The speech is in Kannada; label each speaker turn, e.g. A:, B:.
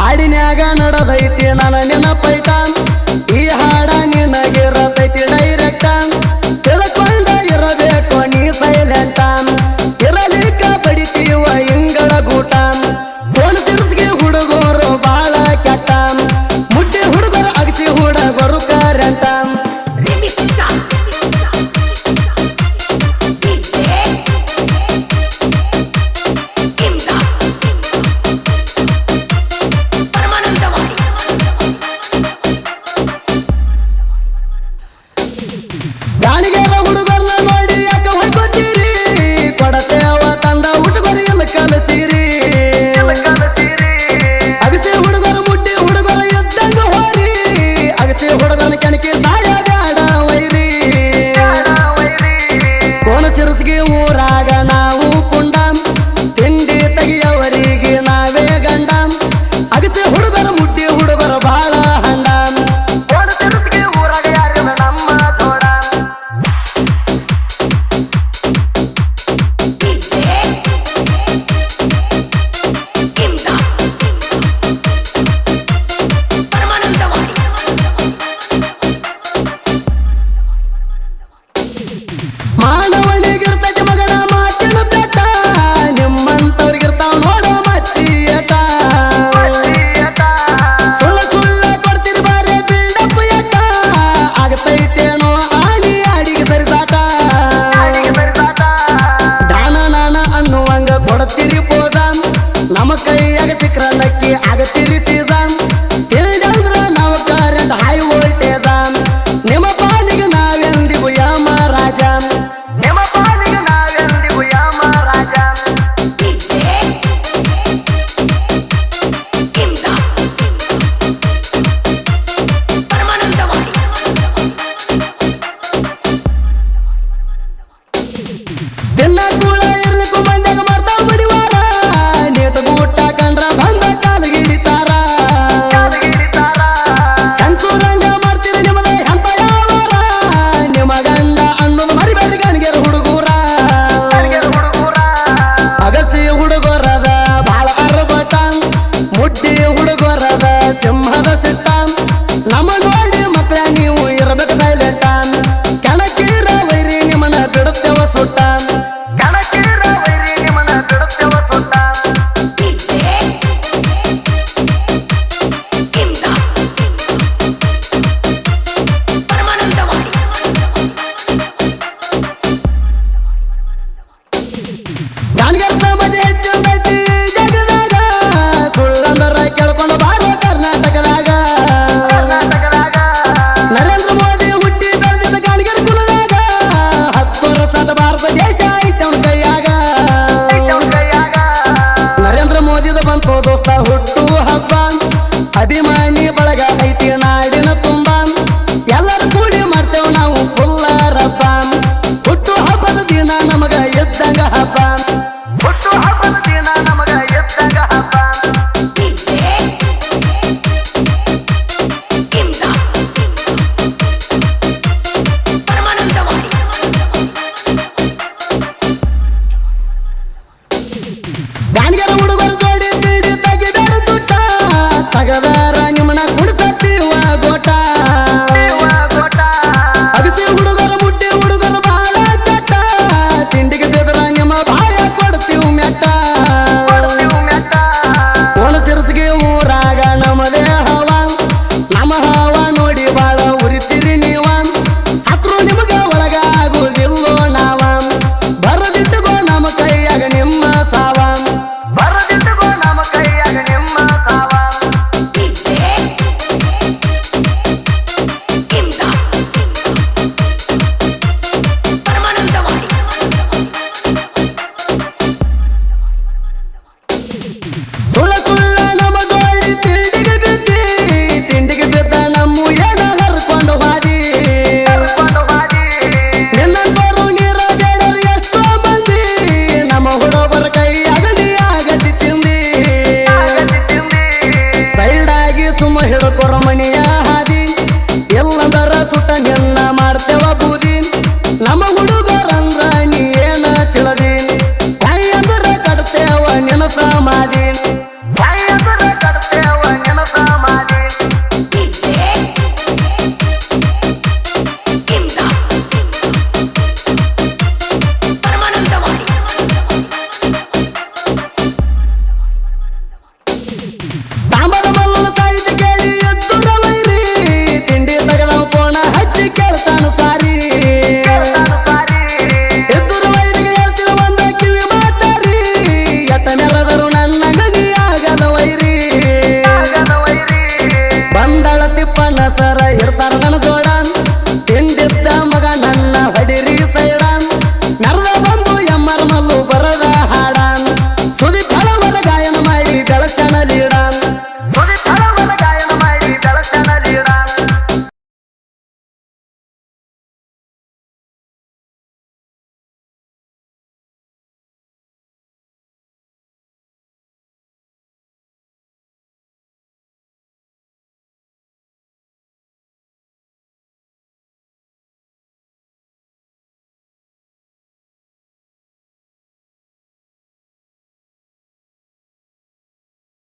A: ಹಾಡಿನ್ಯಾಗ ನಡೆದೈತಿ ನನ್ನ ನೆನಪೈತ ಈ ಹಾಡ ನಿನಗಿರತೈತಿ ಡೈರೆಕ್ಟ ತಿಳ್ಕೊಂಡ ಇರಬೇಕು ನೀ ಸೈಲೆಂಟ ಇರಲಿಕ್ಕ ಬಡಿತೀವ ಇಂಗಳ ಗೂಟ ಫೋನ್ ಸಿರ್ಸ್ಗೆ ಹುಡುಗರು ಬಾಳ ಕೆಟ್ಟ ಮುಟ್ಟಿ ಹುಡುಗರು ಅಗಸಿ ಹುಡುಗರು ಕರೆಂಟ ಗಾಣಿಗೆರ ಹುಡುಗರ್ನ ನೋಡಿ ಯಾಕ ಹೊಯ್ಕೊತೀರಿ ಕೊಡತೇವ ತಂದ ಹುಡುಗರು ಎಲ್ಲ ಕಲಸಿರಿ ಅಗಸಿ ಹುಡುಗರು ಮುಟ್ಟಿ ಹುಡುಗರು ಎದ್ದಂಗ ಹೋರಿ ಅಗಸಿ ಹುಡುಗನ ಕೆಣಕಿ ಸಾಯ ಬ್ಯಾಡ ವೈರಿ ಕೋಣ ಸಿರಸ್ಗಿ ಊರಾಗ ನಾವು ಕುಂಡ ತಿಂಡಿ ತೆಗಿಯವರಿಗೆ ನಾವೇ ಗಂಡ ಅಗಸಿ ಹುಡುಗರು ಮುಟ್ಟಿ ಹುಡುಗರು ಬಾಳ ಹಂಡ ಕೋಣ ಸಿರಸ್ಗಿ ಊರಾಗ ಯಾರಿಲ್ಲ ನಮ್ಮ ಜೋಡ ಮಾನವನಿಗಿರ್ತೈತಿ ಮಗನ ಮಾತಿನ ಬೆಟ್ಟ ನಿಮ್ಮಂತವ್ರಿಗಿರ್ತಾವ ನೋಡೋ ಮಚ್ಚಿಯಟ ಸುಳ್ಳ ಸುಳ್ಳ ಕೊಡ್ತೀರಿ ಬಾರೆ ಬಿಲ್ಡಪ್ ಎಟ್ಟ ಆಗತೈತೇನೋ ಆಡಿ ಅಡಿಗೆ ಸರಿಸಾಟ ದಾನ ನಾನ ಅನ್ನುವಂಗ ಕೊಡ್ತೀರಿ ಪೋದ ನಮ್ಮ ಕೈಯಾಗ ಸಿಕ್ರ ನಕ್ಕಿ ಆಗತ್ತೀರಿ ಸೀಸನ್ ತಿಳಿದಂದ್ರ ನಾವು ಕರೆಂಟ್ ಹೈ ವೋಲ್ಟೇಜ ನಿಮ್ಮ ಪಾಲಿಗೆ ನಾವೆಂದಿಗೂ ಯಮ ರಾಜ ನಿಮ್ಮ ಪಾಲಿಗೆ ನಾವೆಂದಿಗೂ ಯಮ ರಾಜ ದಿನ ಕೂಳ ಇರ್ಲಿಕ್ಕೂ ಮಂದ್ಯಾಗ ಮಾಡ್ತಾವ ಬಿಡಿವಾರ ನೇತ ಗೂಟ ಕಂಡ್ರ ಬಂದ ಕಾಲಿಗೆ ಹಿಡಿತಾರ ಕಂಕುರಂಗ ಮಾಡ್ತೀರಿ ನಿಮ್ಮದ ಎಂತ ಯಾವಾರ ನಿಮ್ಮ ಗಂಡ ಅನ್ನೋದು ಮರಿಬೇಡಿ ಗಣಿಗೆರ ಹುಡುಗೂರ ಅಗಸಿ ಹುಡುಗರದ ಬಾಳ ಅರ್ಬಟ ಮುಟ್ಟಿ ಹುಡುಗರದ ಸಿಂಹದ ಸಿಟ್ಟ ನಮ್ಮ ನೋಡಿ ಮಕ್ಕಳ ನೀವು ಇರಬೇಕು ಸೈಲೆಂಟ ಕಣಕೀರ ವೈರಿ ನಿಮ್ಮನ್ನ ಬಿಡುತ್ತೇವ ಸುಟ್ಟ ಕಣಕೀರ ವೈರಿ ನಿಮ್ಮನ್ನ ಬಿಡುತ್ತೇವ ಸುಟ್ಟ ಗಾಣಿಗರ ಸಮಾಜ ಹೆಚ್ಚಂದೈತಿ ಜಗದಾಗ ಸುಳ್ಳಂದರ ಕೇಳ್ಕೊಂಡು ಬಾರೋ ಕರ್ನಾಟಕದಾಗ ನರೇಂದ್ರ ಮೋದಿ ಹುಟ್ಟಿ ಬೆಳೆದಿದ್ದ ಗಾಣಿಗರ ಕುಲದಾಗ 10 ವರ್ಷದ ಭಾರತ ದೇಶ ಐತೆ ಅವನ ಕೈಯಾಗ ನರೇಂದ್ರ ಮೋದಿದ ಬಂತು ದೋಸ್ತ ಹುಟ್ಟು ಹಬ್ಬ ಅಭಿಮಾನಿ ಬಳಗ ಐತಿ